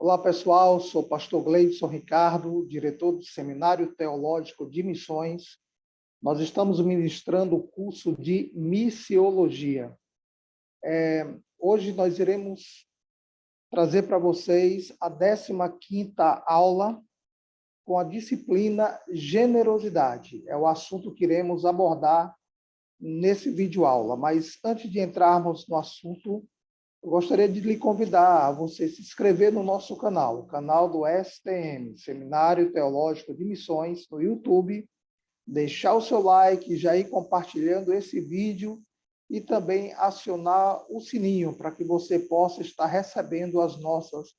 Olá, pessoal. Sou o pastor Gleidson Ricardo, diretor do Seminário Teológico de Missões. Nós estamos ministrando o curso de Missiologia. Hoje nós iremos trazer para vocês a 15ª aula com a disciplina Generosidade. É o assunto que iremos abordar nesse vídeo aula. Mas antes de entrarmos no assunto, eu gostaria de lhe convidar a você se inscrever no nosso canal, o canal do STM, Seminário Teológico de Missões, no YouTube, deixar o seu like, já ir compartilhando esse vídeo e também acionar o sininho para que você possa estar recebendo as nossas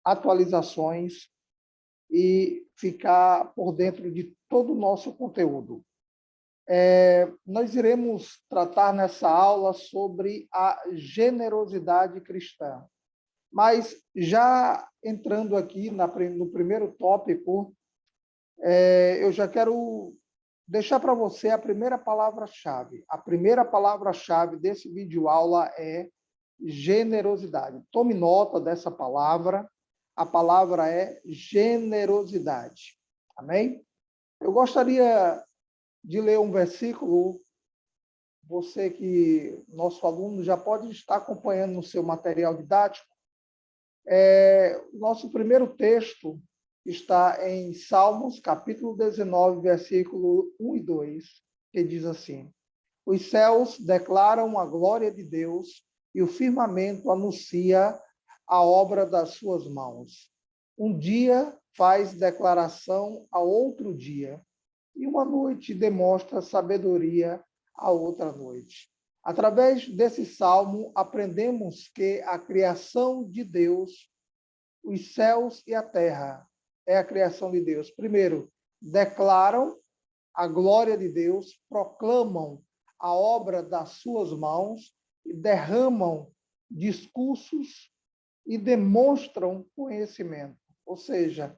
atualizações e ficar por dentro de todo o nosso conteúdo. Nós iremos tratar nessa aula sobre a generosidade cristã. Mas, já entrando aqui no primeiro tópico, eu já quero deixar para você a primeira palavra-chave. A primeira palavra-chave desse vídeo-aula é generosidade. Tome nota dessa palavra. A palavra é generosidade. Amém? Eu gostaria de ler um versículo. Você que, nosso aluno, já pode estar acompanhando no seu material didático. Nosso primeiro texto está em Salmos, capítulo 19, versículo 1 e 2, que diz assim: Os céus declaram a glória de Deus e o firmamento anuncia a obra das suas mãos. Um dia faz declaração a outro dia, e uma noite demonstra sabedoria a outra noite. Através desse salmo, aprendemos que a criação de Deus, os céus e a terra, é a criação de Deus. Primeiro, declaram a glória de Deus, proclamam a obra das suas mãos, derramam discursos e demonstram conhecimento. Ou seja,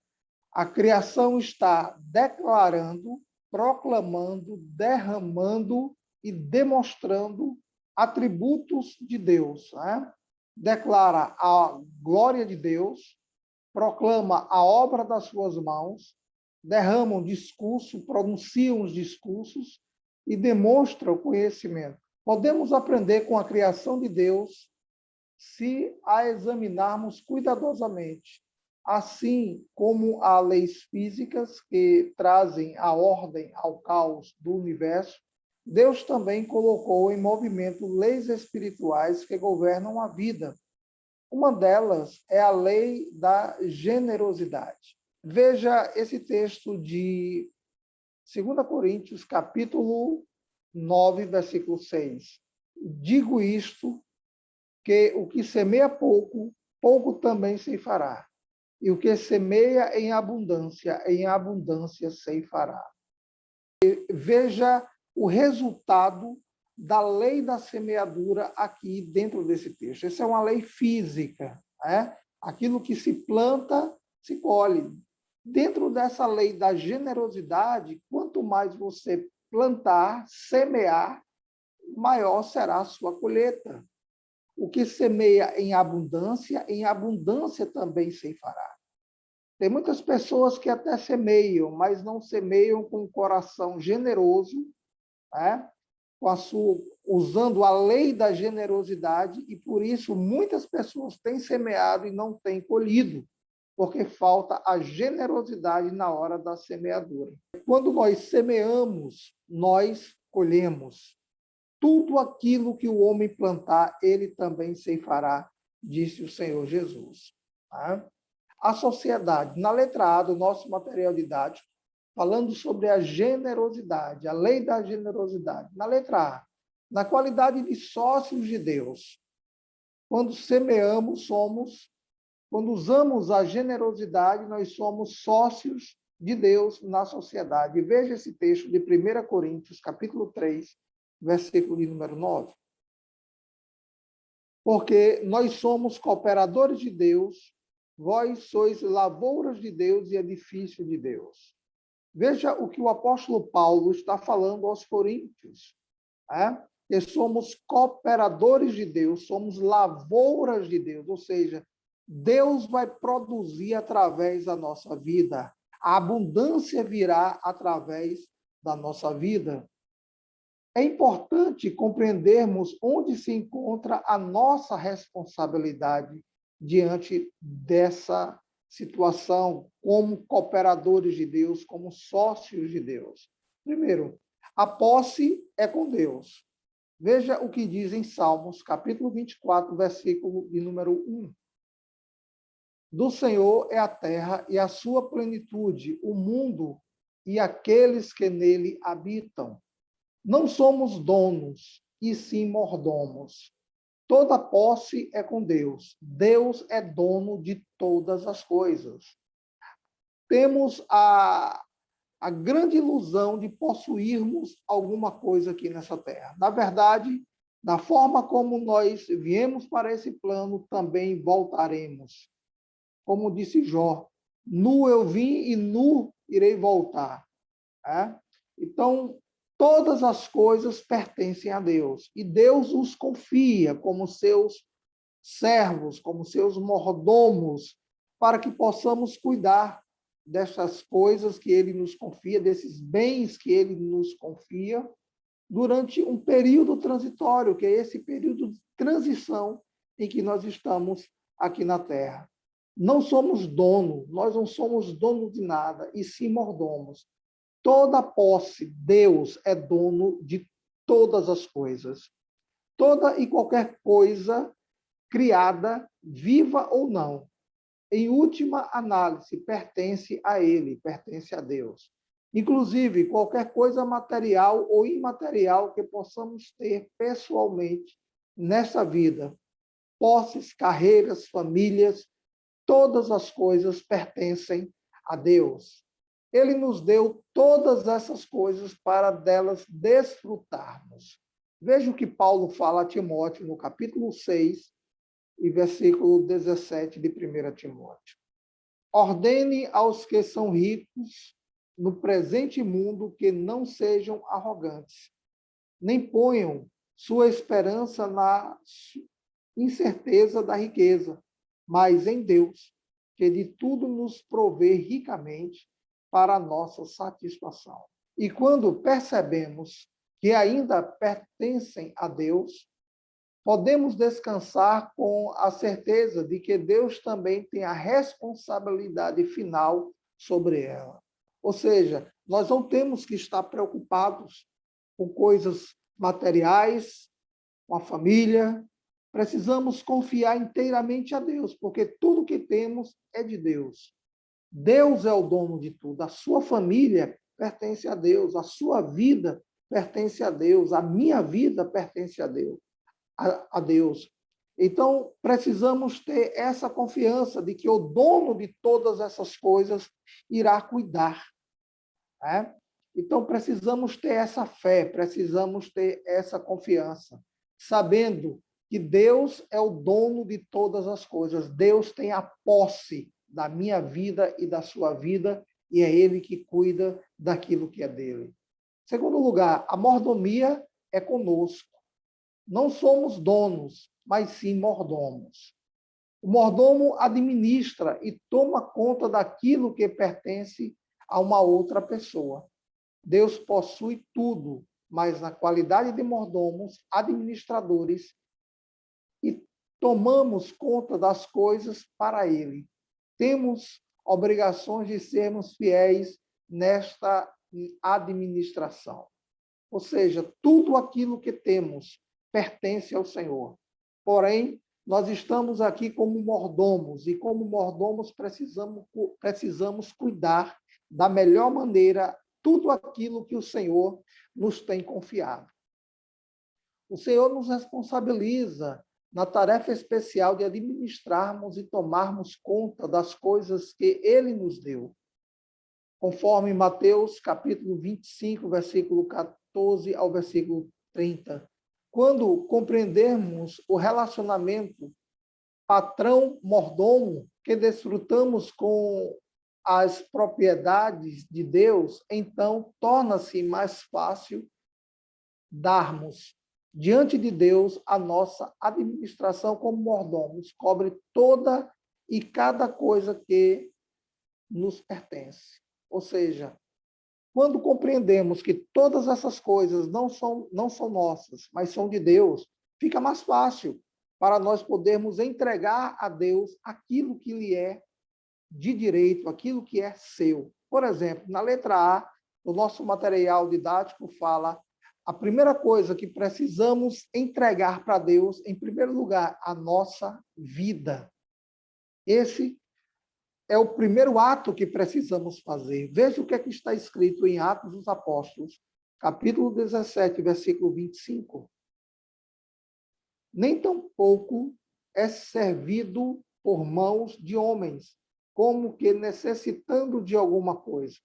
a criação está declarando, proclamando, derramando e demonstrando atributos de Deus. Né? Declara a glória de Deus, proclama a obra das suas mãos, derrama um discurso, pronuncia os discursos e demonstra o conhecimento. Podemos aprender com a criação de Deus se a examinarmos cuidadosamente, assim como há leis físicas que trazem a ordem ao caos do universo. Deus também colocou em movimento leis espirituais que governam a vida. Uma delas é a lei da generosidade. Veja esse texto de 2 Coríntios, capítulo 9, versículo 6. Digo isto, que o que semeia pouco, pouco também ceifará. E o que semeia em abundância ceifará. Veja o resultado da lei da semeadura aqui dentro desse texto. Essa é uma lei física. Né? Aquilo que se planta, se colhe. Dentro dessa lei da generosidade, quanto mais você plantar, semear, maior será a sua colheita. O que semeia em abundância também ceifará. Tem muitas pessoas que até semeiam, mas não semeiam com o coração generoso, né? Usando a lei da generosidade, e por isso muitas pessoas têm semeado e não têm colhido, porque falta a generosidade na hora da semeadura. Quando nós semeamos, nós colhemos. Tudo aquilo que o homem plantar, ele também ceifará, disse o Senhor Jesus. Tá? A sociedade, na letra A do nosso material didático, falando sobre a generosidade, a lei da generosidade. Na letra A, na qualidade de sócios de Deus. Quando semeamos, quando usamos a generosidade, nós somos sócios de Deus na sociedade. Veja esse texto de 1 Coríntios, capítulo 3, versículo de número 9. Porque nós somos cooperadores de Deus, vós sois lavouras de Deus e edifício de Deus. Veja o que o apóstolo Paulo está falando aos coríntios. Que somos cooperadores de Deus, somos lavouras de Deus, ou seja, Deus vai produzir através da nossa vida. A abundância virá através da nossa vida. É importante compreendermos onde se encontra a nossa responsabilidade diante dessa situação, como cooperadores de Deus, como sócios de Deus. Primeiro, a posse é com Deus. Veja o que diz em Salmos, capítulo 24, versículo de número 1. Do Senhor é a terra e a sua plenitude, o mundo e aqueles que nele habitam. Não somos donos, e sim mordomos. Toda posse é com Deus. Deus é dono de todas as coisas. Temos a grande ilusão de possuirmos alguma coisa aqui nessa terra. Na verdade, da forma como nós viemos para esse plano, também voltaremos. Como disse Jó, nu eu vim e nu irei voltar. É? Então, todas as coisas pertencem a Deus. E Deus os confia como seus servos, como seus mordomos, para que possamos cuidar dessas coisas que ele nos confia, desses bens que ele nos confia, durante um período transitório, que é esse período de transição em que nós estamos aqui na Terra. Não somos dono, nós não somos dono de nada, e sim mordomos. Toda posse, Deus é dono de todas as coisas. Toda e qualquer coisa criada, viva ou não, em última análise, pertence a Ele, pertence a Deus. Inclusive, qualquer coisa material ou imaterial que possamos ter pessoalmente nessa vida, posses, carreiras, famílias, todas as coisas pertencem a Deus. Ele nos deu todas essas coisas para delas desfrutarmos. Veja o que Paulo fala a Timóteo no capítulo 6 e versículo 17 de 1 Timóteo. Ordene aos que são ricos no presente mundo que não sejam arrogantes, nem ponham sua esperança na incerteza da riqueza, mas em Deus, que de tudo nos provê ricamente para a nossa satisfação. E quando percebemos que ainda pertencem a Deus, podemos descansar com a certeza de que Deus também tem a responsabilidade final sobre ela. Ou seja, nós não temos que estar preocupados com coisas materiais, com a família. Precisamos confiar inteiramente a Deus, porque tudo que temos é de Deus. Deus é o dono de tudo. A sua família pertence a Deus, a sua vida pertence a Deus, a minha vida pertence a Deus. A Deus. Então, precisamos ter essa confiança de que o dono de todas essas coisas irá cuidar. Né? Então, precisamos ter essa fé, precisamos ter essa confiança, sabendo que Deus é o dono de todas as coisas. Deus tem a posse da minha vida e da sua vida, e é Ele que cuida daquilo que é dele. Segundo lugar, a mordomia é conosco. Não somos donos, mas sim mordomos. O mordomo administra e toma conta daquilo que pertence a uma outra pessoa. Deus possui tudo, mas na qualidade de mordomos, administradores, e tomamos conta das coisas para Ele. Temos obrigações de sermos fiéis nesta administração. Ou seja, tudo aquilo que temos pertence ao Senhor. Porém, nós estamos aqui como mordomos, e como mordomos precisamos cuidar da melhor maneira tudo aquilo que o Senhor nos tem confiado. O Senhor nos responsabiliza na tarefa especial de administrarmos e tomarmos conta das coisas que Ele nos deu. Conforme Mateus, capítulo 25, versículo 14 ao versículo 30. Quando compreendermos o relacionamento patrão-mordomo que desfrutamos com as propriedades de Deus, então torna-se mais fácil darmos diante de Deus a nossa administração como mordomos. Cobre toda e cada coisa que nos pertence. Ou seja, quando compreendemos que todas essas coisas não são nossas, mas são de Deus, fica mais fácil para nós podermos entregar a Deus aquilo que lhe é de direito, aquilo que é seu. Por exemplo, na letra A, o nosso material didático fala a primeira coisa que precisamos entregar para Deus, em primeiro lugar, a nossa vida. Esse é o primeiro ato que precisamos fazer. Veja o que é que está escrito em Atos dos Apóstolos, capítulo 17, versículo 25. Nem tampouco é servido por mãos de homens, como que necessitando de alguma coisa,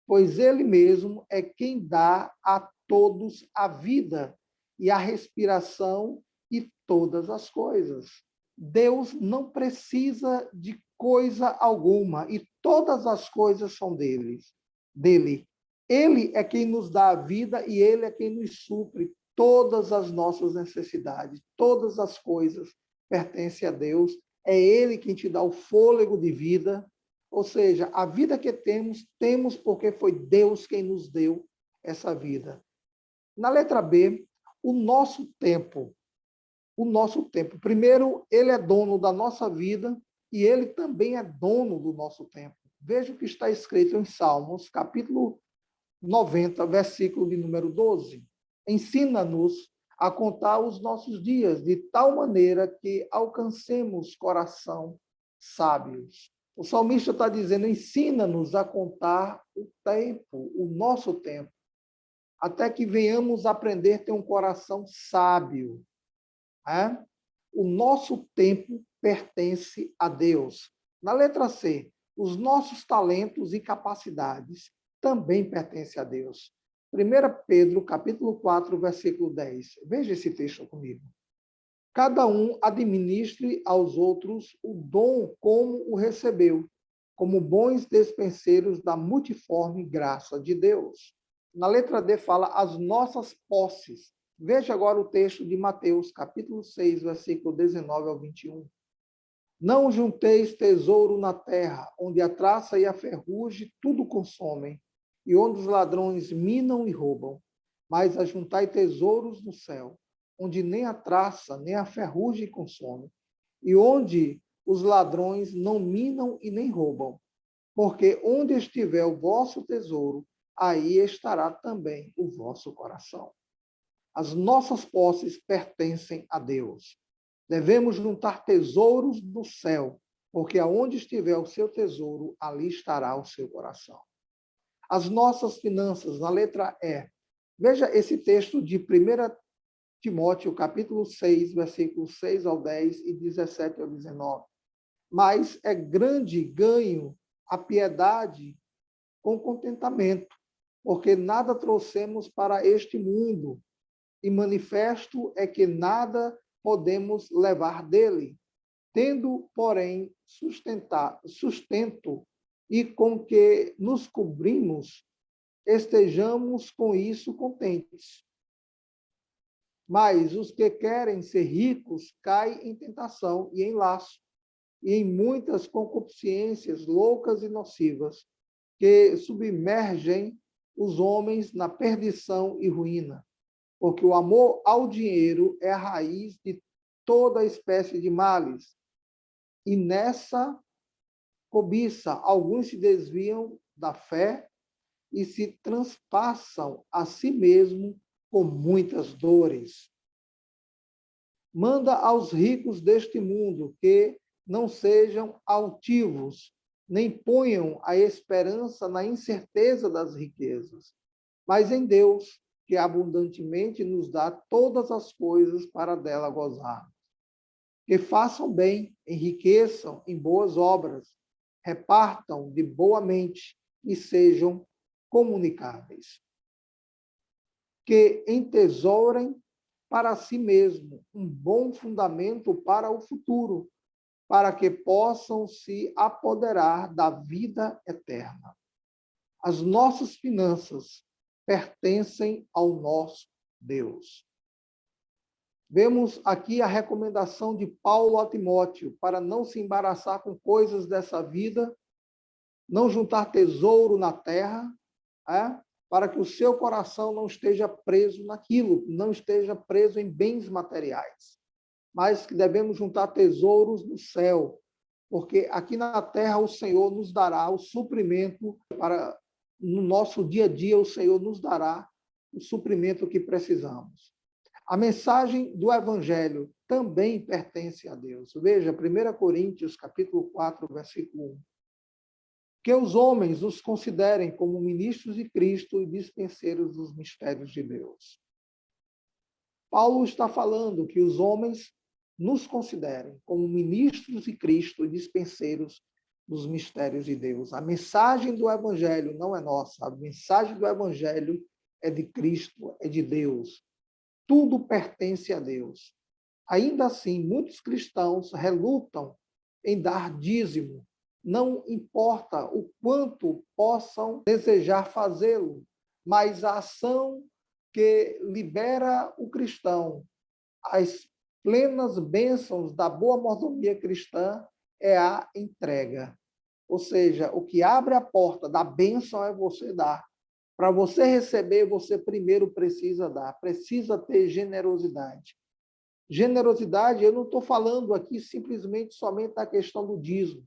pois ele mesmo é quem dá a todos a vida e a respiração e todas as coisas. Deus não precisa de coisa alguma e todas as coisas são dele. Ele é quem nos dá a vida e ele é quem nos supre todas as nossas necessidades, todas as coisas pertencem a Deus. É ele quem te dá o fôlego de vida, ou seja, a vida que temos porque foi Deus quem nos deu essa vida. Na letra B, o nosso tempo. O nosso tempo. Primeiro, ele é dono da nossa vida e ele também é dono do nosso tempo. Veja o que está escrito em Salmos, capítulo 90, versículo de número 12. Ensina-nos a contar os nossos dias de tal maneira que alcancemos coração sábios. O salmista está dizendo, ensina-nos a contar o tempo, o nosso tempo, até que venhamos aprender a ter um coração sábio. Né? O nosso tempo pertence a Deus. Na letra C, os nossos talentos e capacidades também pertencem a Deus. 1 Pedro, capítulo 4, versículo 10. Veja esse texto comigo. Cada um administre aos outros o dom como o recebeu, como bons despenseiros da multiforme graça de Deus. Na letra D fala as nossas posses. Veja agora o texto de Mateus, capítulo 6, versículo 19 ao 21. Não junteis tesouro na terra, onde a traça e a ferrugem tudo consomem, e onde os ladrões minam e roubam, mas ajuntai tesouros no céu, onde nem a traça nem a ferrugem consomem, e onde os ladrões não minam e nem roubam. Porque onde estiver o vosso tesouro, aí estará também o vosso coração. As nossas posses pertencem a Deus. Devemos juntar tesouros no céu, porque aonde estiver o seu tesouro, ali estará o seu coração. As nossas finanças, na letra E. Veja esse texto de 1 Timóteo, capítulo 6, versículos 6 ao 10 e 17 ao 19. Mas é grande ganho a piedade com contentamento, porque nada trouxemos para este mundo, e manifesto é que nada podemos levar dele, tendo, porém, sustento e com que nos cobrimos, estejamos com isso contentes. Mas os que querem ser ricos caem em tentação e em laço, e em muitas concupiscências loucas e nocivas, que submergem os homens na perdição e ruína. Porque o amor ao dinheiro é a raiz de toda espécie de males. E nessa cobiça, alguns se desviam da fé e se transpassam a si mesmo com muitas dores. Manda aos ricos deste mundo que não sejam altivos, nem ponham a esperança na incerteza das riquezas, mas em Deus, que abundantemente nos dá todas as coisas para dela gozar. Que façam bem, enriqueçam em boas obras, repartam de boa mente e sejam comunicáveis. Que entesourem para si mesmo um bom fundamento para o futuro, para que possam se apoderar da vida eterna. As nossas finanças pertencem ao nosso Deus. Vemos aqui a recomendação de Paulo a Timóteo para não se embaraçar com coisas dessa vida, não juntar tesouro na terra, para que o seu coração não esteja preso naquilo, não esteja preso em bens materiais, mas que devemos juntar tesouros no céu, porque aqui na terra o Senhor nos dará o suprimento para no nosso dia a dia o Senhor nos dará o suprimento que precisamos. A mensagem do evangelho também pertence a Deus. Veja, 1 Coríntios, capítulo 4, versículo 1. Que os homens os considerem como ministros de Cristo e dispenseiros dos mistérios de Deus. Paulo está falando que os homens nos considerem como ministros de Cristo e dispenseiros dos mistérios de Deus. A mensagem do evangelho não é nossa, a mensagem do evangelho é de Cristo, é de Deus. Tudo pertence a Deus. Ainda assim, muitos cristãos relutam em dar dízimo, não importa o quanto possam desejar fazê-lo, mas a ação que libera o cristão, as plenas bênçãos da boa mordomia cristã, é a entrega. Ou seja, o que abre a porta da bênção é você dar. Para você receber, você primeiro precisa dar, precisa ter generosidade. Generosidade, eu não estou falando aqui simplesmente somente da questão do dízimo,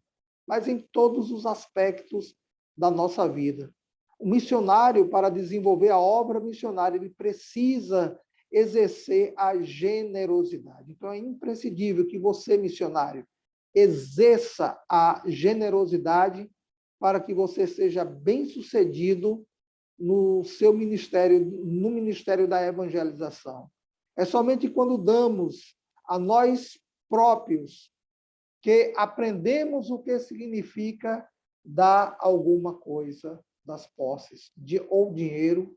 mas em todos os aspectos da nossa vida. O missionário, para desenvolver a obra missionária, ele precisa exercer a generosidade. Então, é imprescindível que você, missionário, exerça a generosidade para que você seja bem-sucedido no seu ministério, no ministério da evangelização. É somente quando damos a nós próprios que aprendemos o que significa dar alguma coisa das posses ou dinheiro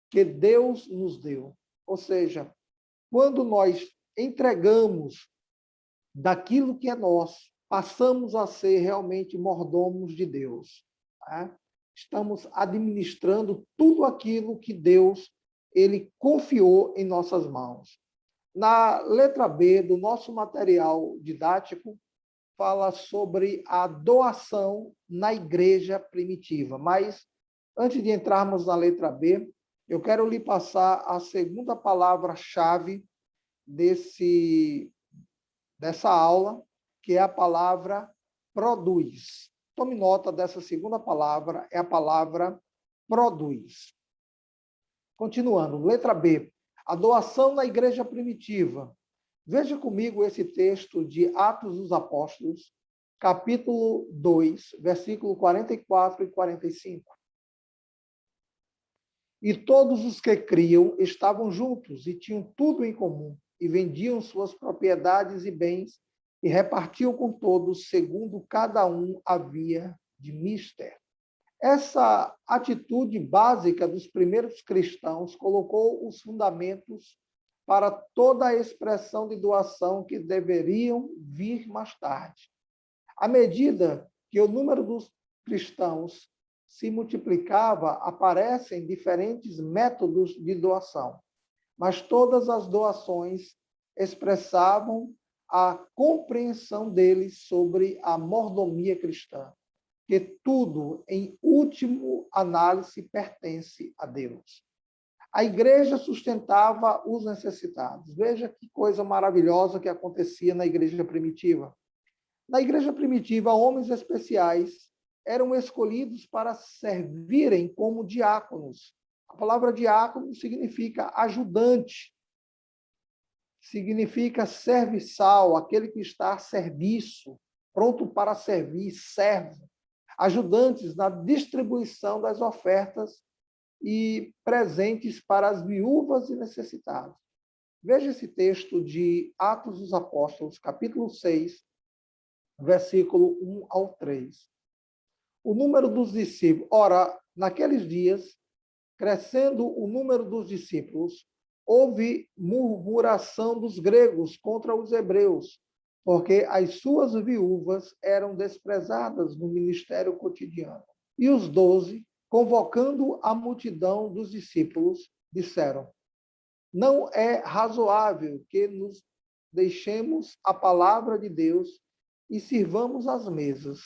que Deus nos deu. Ou seja, quando nós entregamos daquilo que é nosso, passamos a ser realmente mordomos de Deus. Estamos administrando tudo aquilo que Deus ele confiou em nossas mãos. Na letra B do nosso material didático, fala sobre a doação na igreja primitiva. Mas, antes de entrarmos na letra B, eu quero lhe passar a segunda palavra-chave dessa aula, que é a palavra produz. Tome nota dessa segunda palavra, é a palavra produz. Continuando, letra B, a doação na igreja primitiva. Veja comigo esse texto de Atos dos Apóstolos, capítulo 2, versículo 44 e 45. E todos os que criam estavam juntos e tinham tudo em comum, e vendiam suas propriedades e bens, e repartiam com todos, segundo cada um havia de mister. Essa atitude básica dos primeiros cristãos colocou os fundamentos para toda a expressão de doação que deveriam vir mais tarde. À medida que o número dos cristãos se multiplicava, aparecem diferentes métodos de doação, mas todas as doações expressavam a compreensão deles sobre a mordomia cristã, que tudo, em último análise, pertence a Deus. A igreja sustentava os necessitados. Veja que coisa maravilhosa que acontecia na igreja primitiva. Na igreja primitiva, homens especiais eram escolhidos para servirem como diáconos. A palavra diácono significa ajudante, significa serviçal, aquele que está a serviço, pronto para servir, servo. Ajudantes na distribuição das ofertas e presentes para as viúvas e necessitados. Veja esse texto de Atos dos Apóstolos, capítulo 6, versículo 1 ao 3. O número dos discípulos. Ora, naqueles dias, crescendo o número dos discípulos, houve murmuração dos gregos contra os hebreus, porque as suas viúvas eram desprezadas no ministério cotidiano. E os 12, convocando a multidão dos discípulos, disseram: não é razoável que nos deixemos a palavra de Deus e sirvamos as mesas.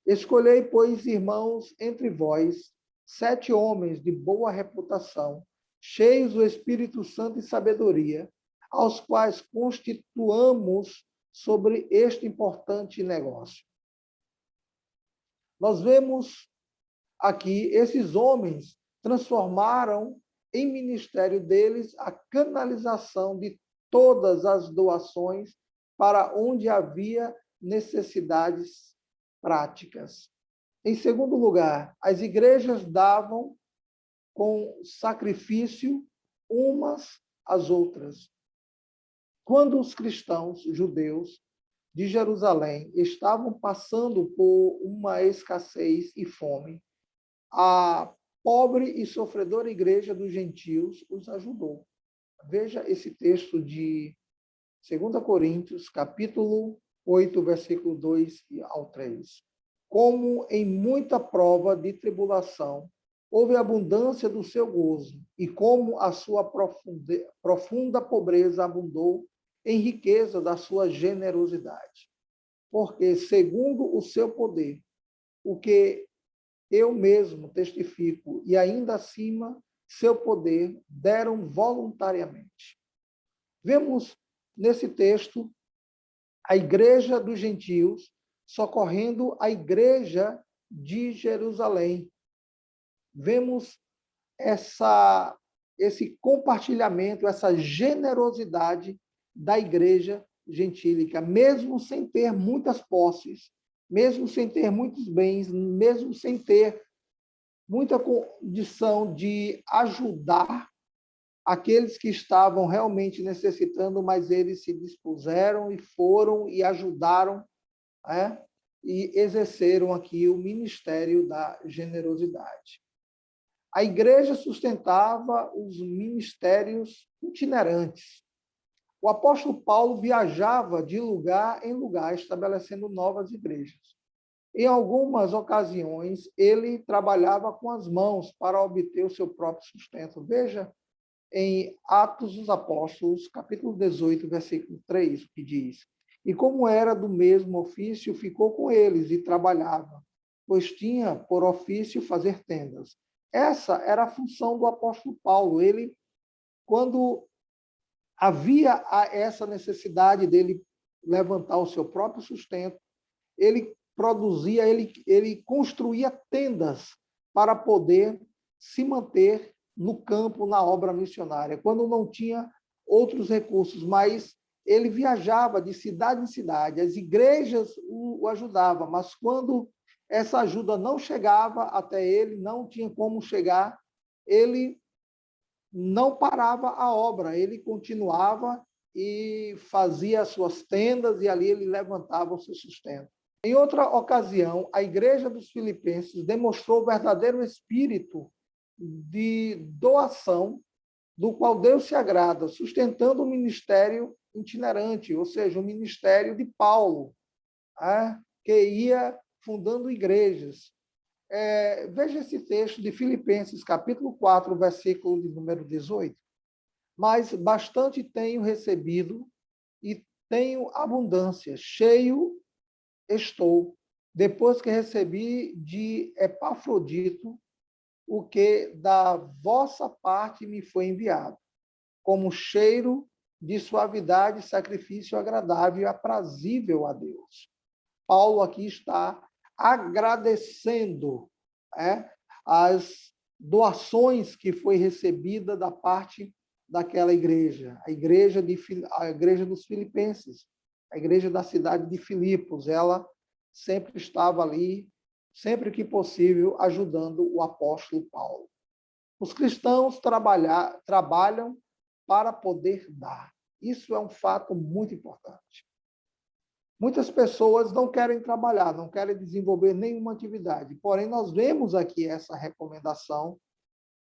Escolhei, pois, irmãos, entre vós, 7 homens de boa reputação, cheios do Espírito Santo e sabedoria, aos quais constituamos sobre este importante negócio. Nós vemos aqui, esses homens transformaram em ministério deles a canalização de todas as doações para onde havia necessidades práticas. Em segundo lugar, as igrejas davam com sacrifício umas às outras. Quando os cristãos judeus de Jerusalém estavam passando por uma escassez e fome, a pobre e sofredora igreja dos gentios os ajudou. Veja esse texto de 2 Coríntios, capítulo 8, versículo 2 ao 3. Como em muita prova de tribulação, houve abundância do seu gozo, e como a sua profunda pobreza abundou em riqueza da sua generosidade. Porque, segundo o seu poder, o que eu mesmo testifico, e ainda acima, seu poder, deram voluntariamente. Vemos nesse texto a igreja dos gentios socorrendo a igreja de Jerusalém. Vemos esse compartilhamento, essa generosidade da igreja gentílica, mesmo sem ter muitas posses, mesmo sem ter muitos bens, mesmo sem ter muita condição de ajudar aqueles que estavam realmente necessitando, mas eles se dispuseram e foram e ajudaram, e exerceram aqui o ministério da generosidade. A igreja sustentava os ministérios itinerantes. O apóstolo Paulo viajava de lugar em lugar, estabelecendo novas igrejas. Em algumas ocasiões, ele trabalhava com as mãos para obter o seu próprio sustento. Veja em Atos dos Apóstolos, capítulo 18, versículo 3, que diz: E como era do mesmo ofício, ficou com eles e trabalhava, pois tinha por ofício fazer tendas. Essa era a função do apóstolo Paulo. Ele, quando havia essa necessidade dele levantar o seu próprio sustento, ele produzia, ele construía tendas para poder se manter no campo, na obra missionária, quando não tinha outros recursos, mas ele viajava de cidade em cidade, as igrejas o ajudavam, mas quando essa ajuda não chegava até ele, não tinha como chegar, ele não parava a obra, ele continuava e fazia as suas tendas, e ali ele levantava o seu sustento. Em outra ocasião, a igreja dos Filipenses demonstrou o verdadeiro espírito de doação, do qual Deus se agrada, sustentando o ministério itinerante, ou seja, o ministério de Paulo, que ia fundando igrejas. Veja esse texto de Filipenses, capítulo 4, versículo de número 18. Mas bastante tenho recebido e tenho abundância, cheio estou, depois que recebi de Epafrodito o que da vossa parte me foi enviado, como cheiro de suavidade, sacrifício agradável e aprazível a Deus. Paulo aqui está agradecendo as doações que foi recebida da parte daquela igreja, a igreja dos Filipenses, a igreja da cidade de Filipos. Ela sempre estava ali, sempre que possível, ajudando o apóstolo Paulo. Os cristãos trabalham para poder dar. Isso é um fato muito importante. Muitas pessoas não querem trabalhar, não querem desenvolver nenhuma atividade. Porém, nós vemos aqui essa recomendação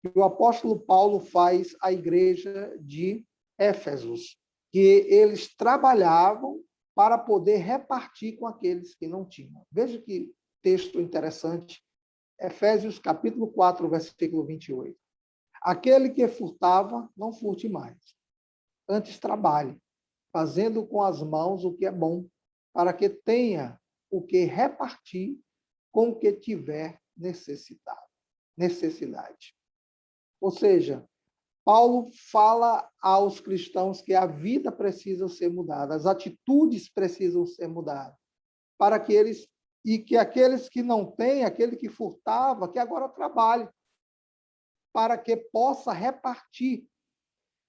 que o apóstolo Paulo faz à igreja de Éfesos, que eles trabalhavam para poder repartir com aqueles que não tinham. Veja que texto interessante, Efésios capítulo 4, versículo 28. Aquele que furtava, não furte mais. Antes trabalhe, fazendo com as mãos o que é bom, para que tenha o que repartir com o que tiver necessidade. Ou seja, Paulo fala aos cristãos que a vida precisa ser mudada, as atitudes precisam ser mudadas, para que eles, e que aqueles que não têm, aquele que furtava, que agora trabalhe, para que possa repartir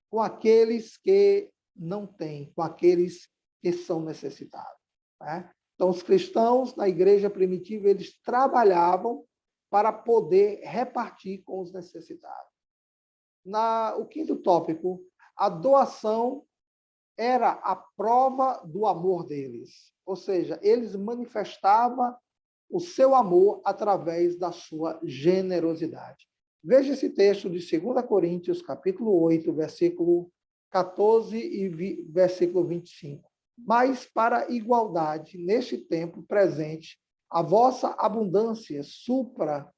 com aqueles que não têm, com aqueles que são necessitados. Né? Então, os cristãos na igreja primitiva, eles trabalhavam para poder repartir com os necessitados. O quinto tópico, a doação era a prova do amor deles. Ou seja, eles manifestavam o seu amor através da sua generosidade. Veja esse texto de 2 Coríntios, capítulo 8, versículo 14 e versículo 25. Mas para a igualdade, neste tempo presente, a vossa abundância supra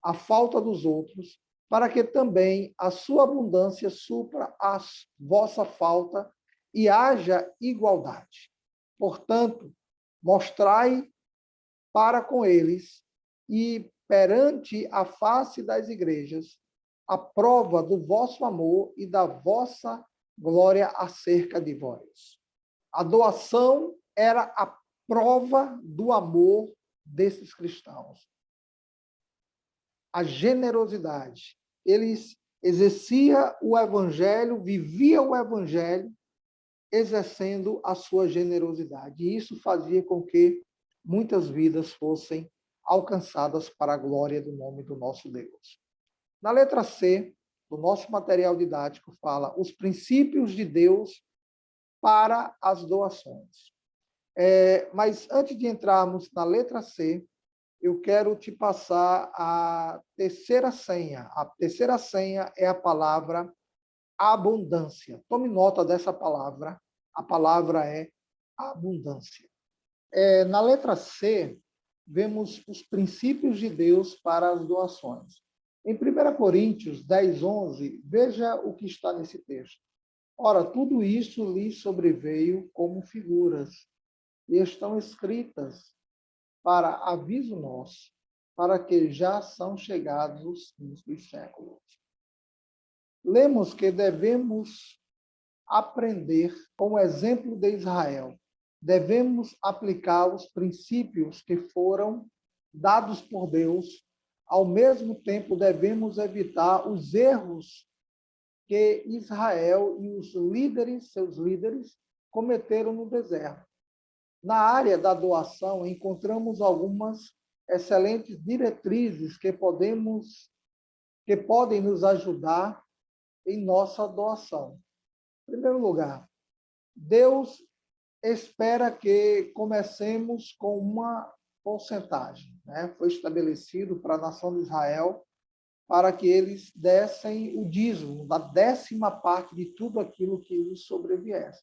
a falta dos outros, para que também a sua abundância supra a vossa falta e haja igualdade. Portanto, mostrai para com eles e perante a face das igrejas a prova do vosso amor e da vossa glória acerca de vós. A doação era a prova do amor desses cristãos. A generosidade. Eles exerciam o evangelho, viviam o evangelho, exercendo a sua generosidade. E isso fazia com que muitas vidas fossem alcançadas para a glória do nome do nosso Deus. Na letra C, do nosso material didático, fala os princípios de Deus para as doações. Mas antes de entrarmos na letra C, eu quero te passar a terceira senha. A terceira senha é a palavra abundância. Tome nota dessa palavra. A palavra é abundância. Na letra C, vemos os princípios de Deus para as doações. Em 1 Coríntios 10, 11, veja o que está nesse texto. Ora, tudo isso lhe sobreveio como figuras, e estão escritas para aviso nosso, para que já são chegados os fins dos séculos. Lemos que devemos aprender com o exemplo de Israel. Devemos aplicar os princípios que foram dados por Deus. Ao mesmo tempo, devemos evitar os erros que Israel e os líderes, seus líderes, cometeram no deserto. Na área da doação, encontramos algumas excelentes diretrizes que podem nos ajudar em nossa doação. Em primeiro lugar, Deus espera que comecemos com uma porcentagem, né? Foi estabelecido para a nação de Israel para que eles dessem o dízimo, da 10ª parte de tudo aquilo que lhes sobreviesse.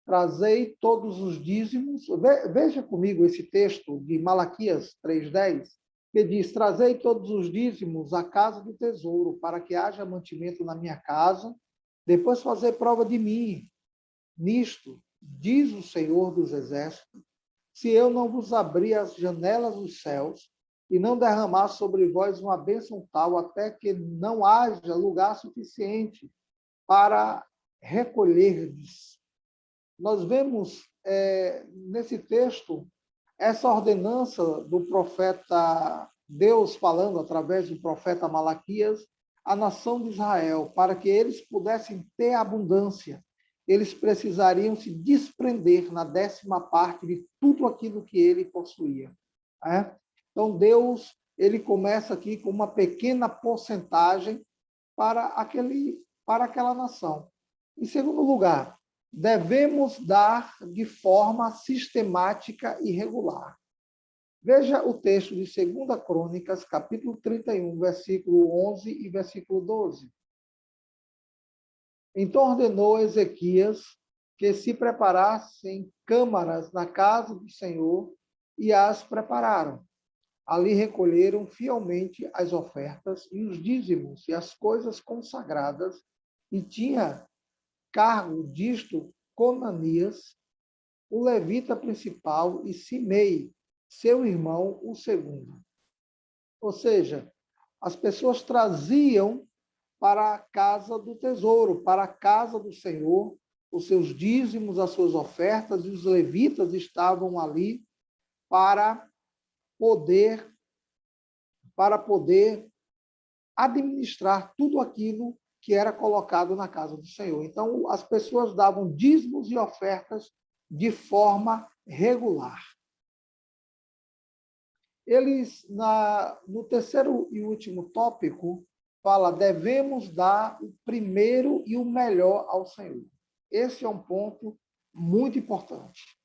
Trazei todos os dízimos. Veja comigo esse texto de Malaquias 3:10, que diz: trazei todos os dízimos à casa do tesouro, para que haja mantimento na minha casa, depois fazer prova de mim. Nisto, diz o Senhor dos Exércitos, se eu não vos abrir as janelas dos céus e não derramar sobre vós uma bênção tal, até que não haja lugar suficiente para recolherdes. Nós vemos nesse texto essa ordenança do profeta, Deus falando através do profeta Malaquias, à nação de Israel, para que eles pudessem ter abundância. Eles precisariam se desprender na 10ª parte de tudo aquilo que ele possuía. Então, Deus, ele começa aqui com uma pequena porcentagem para aquela nação. Em segundo lugar, devemos dar de forma sistemática e regular. Veja o texto de 2 Crônicas, capítulo 31, versículo 11 e versículo 12. Então ordenou Ezequias que se preparassem câmaras na casa do Senhor e as prepararam. Ali recolheram fielmente as ofertas e os dízimos e as coisas consagradas, e tinha cargo disto Conanias, o levita principal, e Simei, seu irmão, o segundo. Ou seja, as pessoas traziam para a casa do tesouro, para a casa do Senhor, os seus dízimos, as suas ofertas, e os levitas estavam ali para poder administrar tudo aquilo que era colocado na casa do Senhor. Então, as pessoas davam dízimos e ofertas de forma regular. Eles, no terceiro e último tópico, fala: devemos dar o primeiro e o melhor ao Senhor. Esse é um ponto muito importante.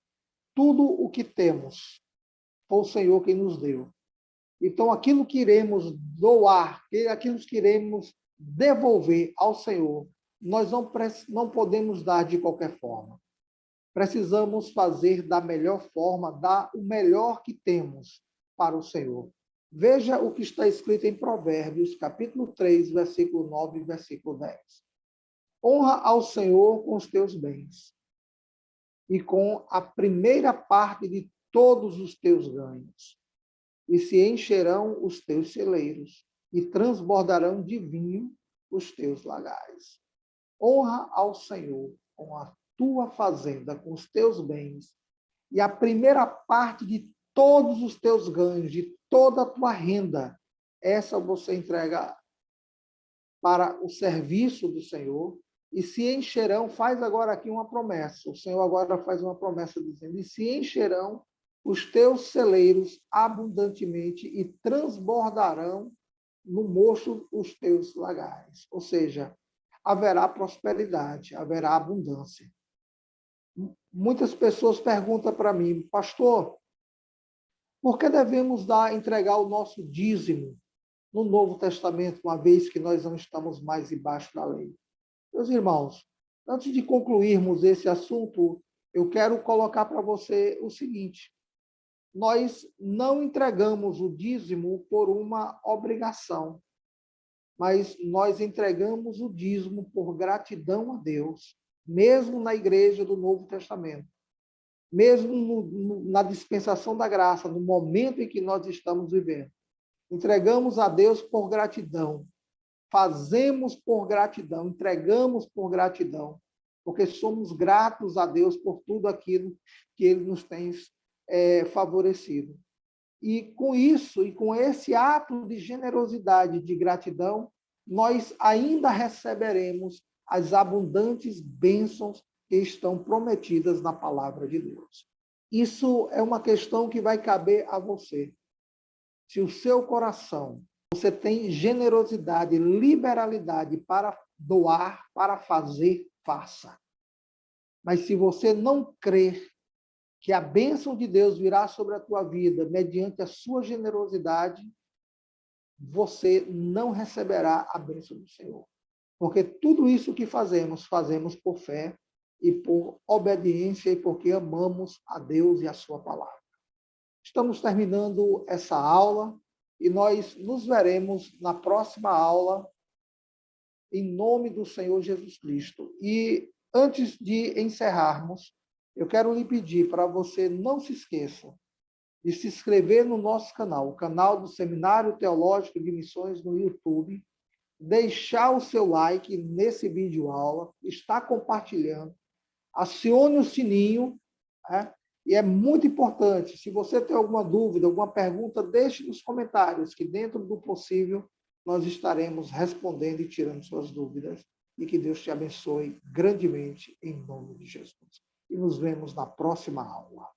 Tudo o que temos foi o Senhor quem nos deu. Então, aquilo que iremos doar, aquilo que iremos devolver ao Senhor, nós não podemos dar de qualquer forma. Precisamos fazer da melhor forma, dar o melhor que temos para o Senhor. Veja o que está escrito em Provérbios, capítulo 3, versículo 9 e versículo 10. Honra ao Senhor com os teus bens e com a primeira parte de todos os teus ganhos, e se encherão os teus celeiros, e transbordarão de vinho os teus lagares. Honra ao Senhor com a tua fazenda, com os teus bens, e a primeira parte de todos os teus ganhos, de toda a tua renda, essa você entrega para o serviço do Senhor, e se encherão, faz agora aqui uma promessa, o Senhor agora faz uma promessa dizendo: e se encherão os teus celeiros abundantemente e transbordarão no mocho os teus lagares. Ou seja, haverá prosperidade, haverá abundância. Muitas pessoas perguntam para mim: pastor, por que devemos entregar o nosso dízimo no Novo Testamento, uma vez que nós não estamos mais debaixo da lei? Meus irmãos, antes de concluirmos esse assunto, eu quero colocar para você o seguinte: nós não entregamos o dízimo por uma obrigação, mas nós entregamos o dízimo por gratidão a Deus, mesmo na igreja do Novo Testamento, mesmo na dispensação da graça, no momento em que nós estamos vivendo. Entregamos a Deus por gratidão, fazemos por gratidão, entregamos por gratidão, porque somos gratos a Deus por tudo aquilo que Ele nos tem favorecido. E com isso, e com esse ato de generosidade, de gratidão, nós ainda receberemos as abundantes bênçãos que estão prometidas na palavra de Deus. Isso é uma questão que vai caber a você. Se o seu coração, você tem generosidade, liberalidade para doar, para fazer, faça. Mas se você não crer que a bênção de Deus virá sobre a tua vida mediante a sua generosidade, você não receberá a bênção do Senhor. Porque tudo isso que fazemos, fazemos por fé e por obediência e porque amamos a Deus e a sua palavra. Estamos terminando essa aula e nós nos veremos na próxima aula em nome do Senhor Jesus Cristo. E antes de encerrarmos, eu quero lhe pedir para você não se esqueça de se inscrever no nosso canal, o canal do Seminário Teológico de Missões no YouTube, deixar o seu like nesse vídeo aula, estar compartilhando, acione o sininho, né? E é muito importante, se você tem alguma dúvida, alguma pergunta, deixe nos comentários, que dentro do possível nós estaremos respondendo e tirando suas dúvidas. E que Deus te abençoe grandemente em nome de Jesus. E nos vemos na próxima aula.